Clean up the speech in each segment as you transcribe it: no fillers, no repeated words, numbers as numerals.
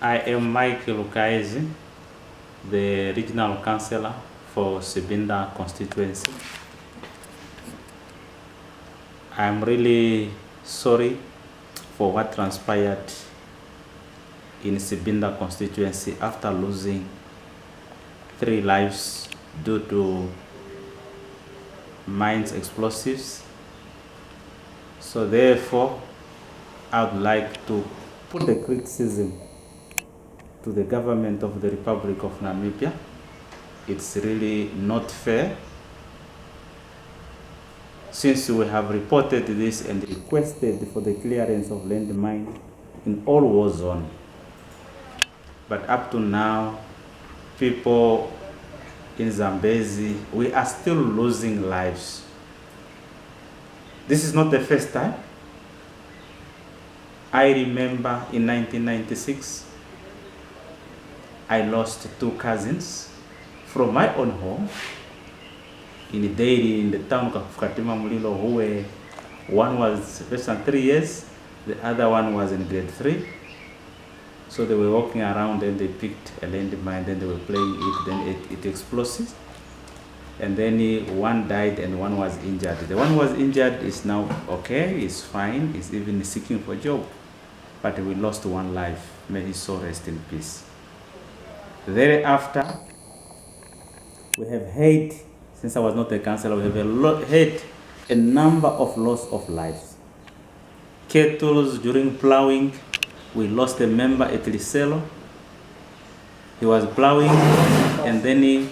I am Mike Lukaezi, the regional councillor for Sibinda constituency. I'm really sorry for what transpired in Sibinda constituency after losing 3 lives due to mines explosives. So therefore, I would like to put the criticism to the government of the Republic of Namibia. It's really not fair, since we have reported this and requested for the clearance of landmine in all war zones. But up to now, people in Zambezi, we are still losing lives. This is not the first time. I remember in 1996, I lost 2 cousins from my own home in the dairy in the town of Katima Mulilo, who were, one was less than 3 years, the other one was in grade 3. So they were walking around and they picked a landmine, then they were playing it, then it exploded. And then one died and one was injured. The one who was injured is now okay, is fine, is even seeking for a job. But we lost 1 life. May his soul rest in peace. Thereafter, we have had, since I was not a councillor, we have had a number of loss of lives. Kettles during plowing, we lost a member at Liselo. He was plowing and then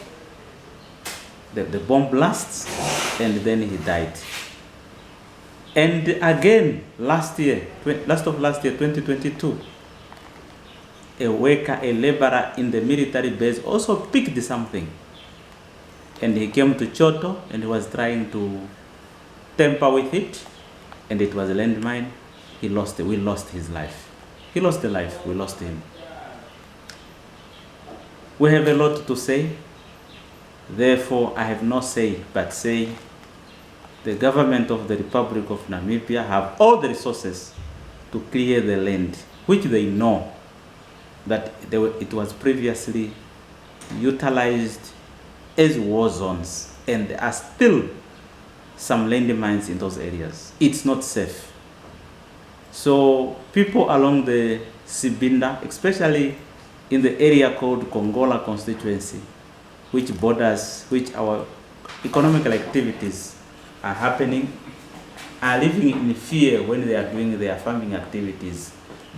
the bomb blasts and then he died. And again, last of last year, 2022, a worker, a laborer in the military base also picked something. And he came to Choto and he was trying to tamper with it, and it was a landmine. We lost his life. He lost the life, we lost him. We have a lot to say. Therefore, I have no say but say the government of the Republic of Namibia have all the resources to clear the land, which they know that it was previously utilized as war zones, and there are still some landmines in those areas. It's not safe. So people along the Sibinda, especially in the area called Kongola constituency, which our economical activities are happening, are living in fear when they are doing their farming activities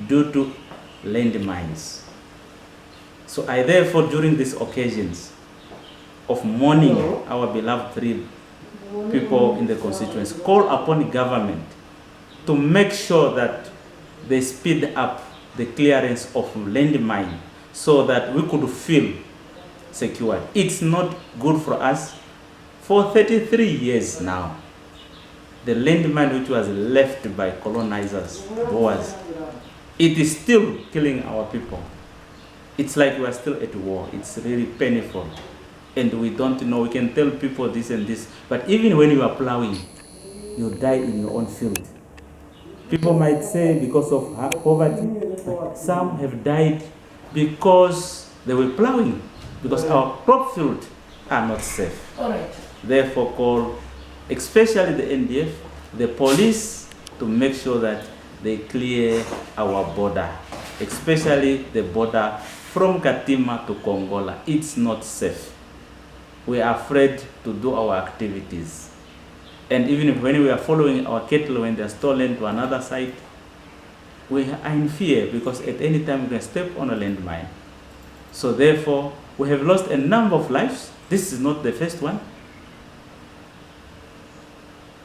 due to landmines. So I therefore, during these occasions of mourning our beloved 3 people in the constituency, call upon government to make sure that they speed up the clearance of landmine so that we could feel secure. It's not good for us. For 33 years now, the landmine which was left by colonizers, Boers, it is still killing our people. It's like we are still at war. It's really painful. And we don't know, we can tell people this and this, but even when you are plowing, you die in your own field. People might say because of poverty, but some have died because they were plowing, because our crop fields are not safe. All right. Therefore, call especially the NDF, the police, to make sure that they clear our border, especially the border from Katima to Kongola. It's not safe. We are afraid to do our activities. And even when we are following our cattle when they are stolen to another site, we are in fear because at any time we can step on a landmine. So therefore, we have lost a number of lives. This is not the first one.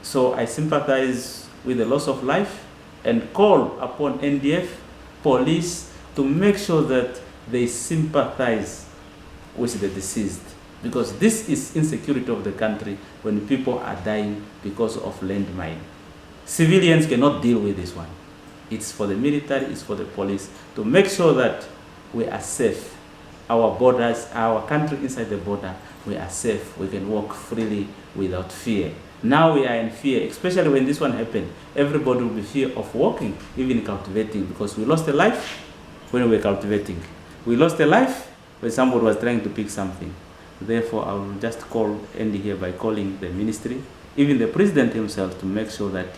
So I sympathize with the loss of life and call upon NDF, police, to make sure that they sympathize with the deceased, because this is insecurity of the country when people are dying because of landmine. Civilians cannot deal with this one. It's for the military, it's for the police to make sure that we are safe. Our borders, our country inside the border, we are safe. We can walk freely without fear. Now we are in fear, especially when this one happened. Everybody will be fear of walking, even cultivating, because we lost a life when we were cultivating. We lost a life when somebody was trying to pick something. Therefore, I will just end here by calling the ministry, even the president himself, to make sure that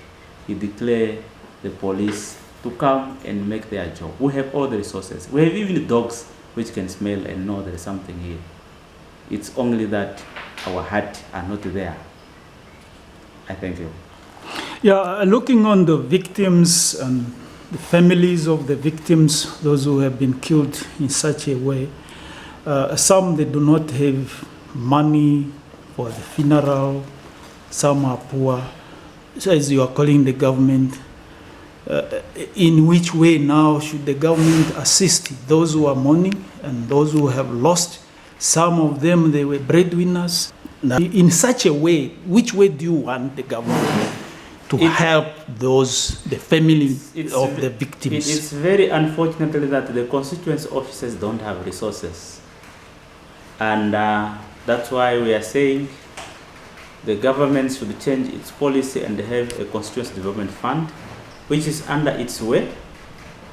he declare the police to come and make their job. We have all the resources. We have even dogs which can smell and know there is something here. It's only that our hearts are not there. I thank you. Yeah, looking on the victims and the families of the victims, those who have been killed in such a way, some they do not have money for the funeral, some are poor. So as you are calling the government, in which way now should the government assist those who are mourning and those who have lost? Some of them, they were breadwinners. Now, in such a way, which way do you want the government to help the families of the victims? It's very unfortunately that the constituency officers don't have resources. And that's why we are saying the government should change its policy and have a constituency development fund, which is under its way.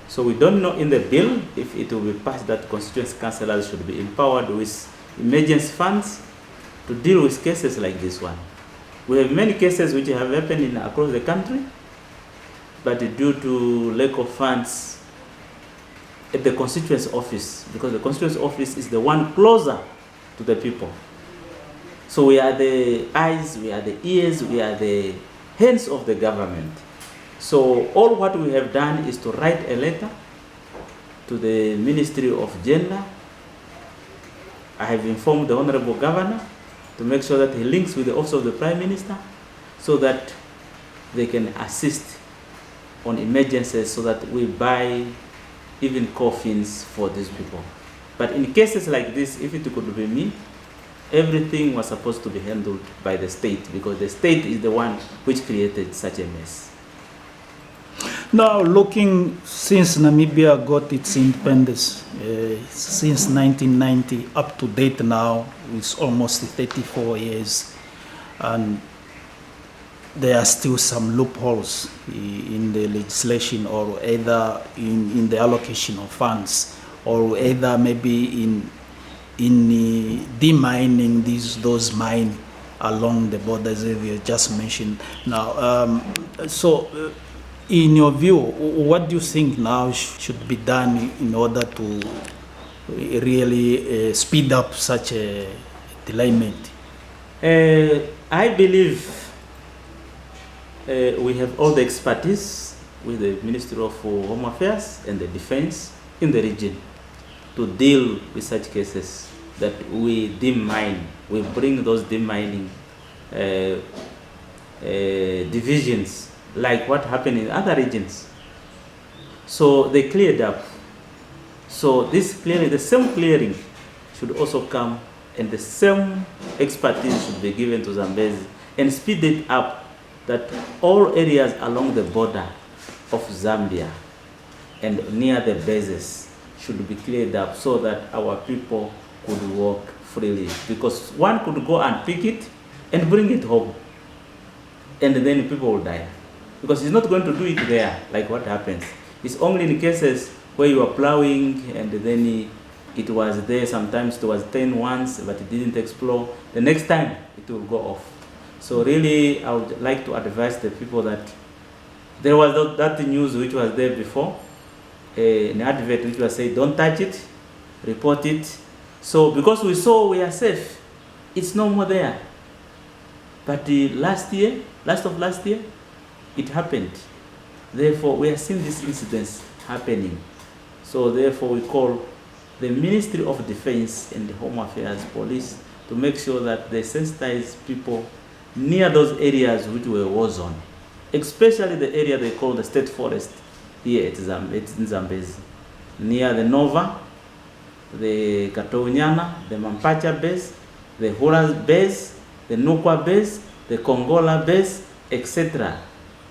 So we don't know in the bill if it will be passed that constituency councillors should be empowered with emergency funds to deal with cases like this one. We have many cases which have happened across the country, but due to lack of funds at the constituency office, because the constituency office is the one closer to the people. So we are the eyes, we are the ears, we are the hands of the government. So all what we have done is to write a letter to the Ministry of Gender. I have informed the Honorable Governor to make sure that he links with the Office of the Prime Minister so that they can assist on emergencies, so that we buy even coffins for these people. But in cases like this, if it could be me, everything was supposed to be handled by the state, because the state is the one which created such a mess. Now, looking since Namibia got its independence, since 1990 up to date now, it's almost 34 years, and there are still some loopholes in the legislation, or either in the allocation of funds, or either maybe in demining those mines along the borders that you just mentioned. Now, in your view, what do you think now should be done in order to really speed up such a delayment? I believe we have all the expertise with the Ministry of Home Affairs and the Defense in the region to deal with such cases, that we demine, we bring those demining divisions like what happened in other regions. So they cleared up. So this clearing, the same clearing should also come, and the same expertise should be given to Zambezi, and speed it up, that all areas along the border of Zambia and near the bases should be cleared up, so that our people could walk freely. Because one could go and pick it and bring it home, and then people will die. Because he's not going to do it there, like what happens. It's only in cases where you are plowing and then it was there, sometimes it was 10 once, but it didn't explode. The next time, it will go off. So really, I would like to advise the people that there was that news which was there before, an advert which was saying, don't touch it, report it. So because we saw we are safe, it's no more there. But last of last year, it happened. Therefore, we are seeing these incidents happening. So therefore, we call the Ministry of Defense and the Home Affairs Police to make sure that they sensitize people near those areas which were war zone, especially the area they call the State Forest here at Zambezi, near the Nova, the Katounyana, the Mampacha base, the Hura base, the Nukwa base, the Kongola base, etc.,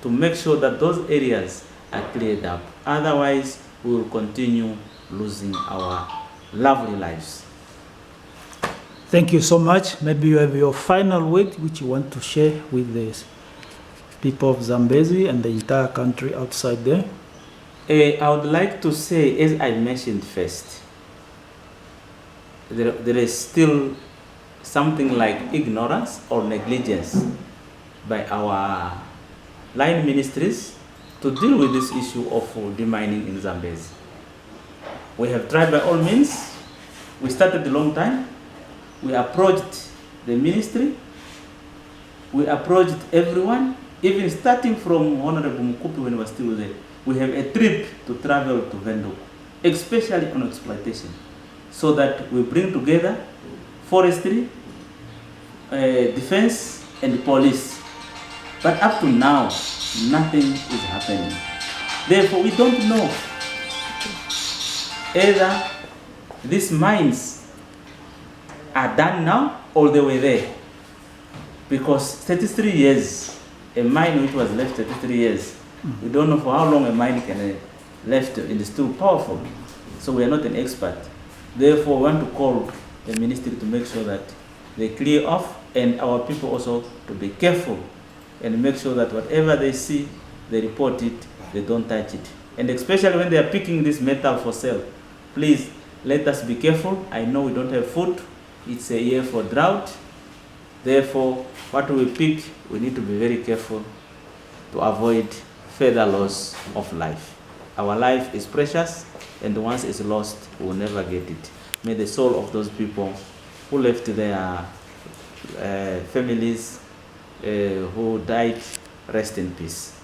to make sure that those areas are cleared up. Otherwise, we will continue losing our lovely lives. Thank you so much. Maybe you have your final word which you want to share with the people of Zambezi and the entire country outside there. I would like to say, as I mentioned first, there is still something like ignorance or negligence by our line ministries to deal with this issue of demining in Zambezi. We have tried by all means. We started a long time. We approached the ministry. We approached everyone, even starting from Honorable Mukupi when he was still there. We have a trip to travel to Vendo, especially on exploitation, so that we bring together forestry, defense, and police. But up to now, nothing is happening. Therefore, we don't know either these mines are done now or they were there. Because 33 years, a mine which was left 33 years, we don't know for how long a mine can left, and it's still powerful. So we are not an expert. Therefore, we want to call the ministry to make sure that they clear off, and our people also to be careful and make sure that whatever they see, they report it, they don't touch it. And especially when they are picking this metal for sale, please let us be careful. I know we don't have food. It's a year for drought. Therefore, what we pick, we need to be very careful to avoid further loss of life. Our life is precious, and once it's lost, we will never get it. May the soul of those people who left their families, who died, rest in peace.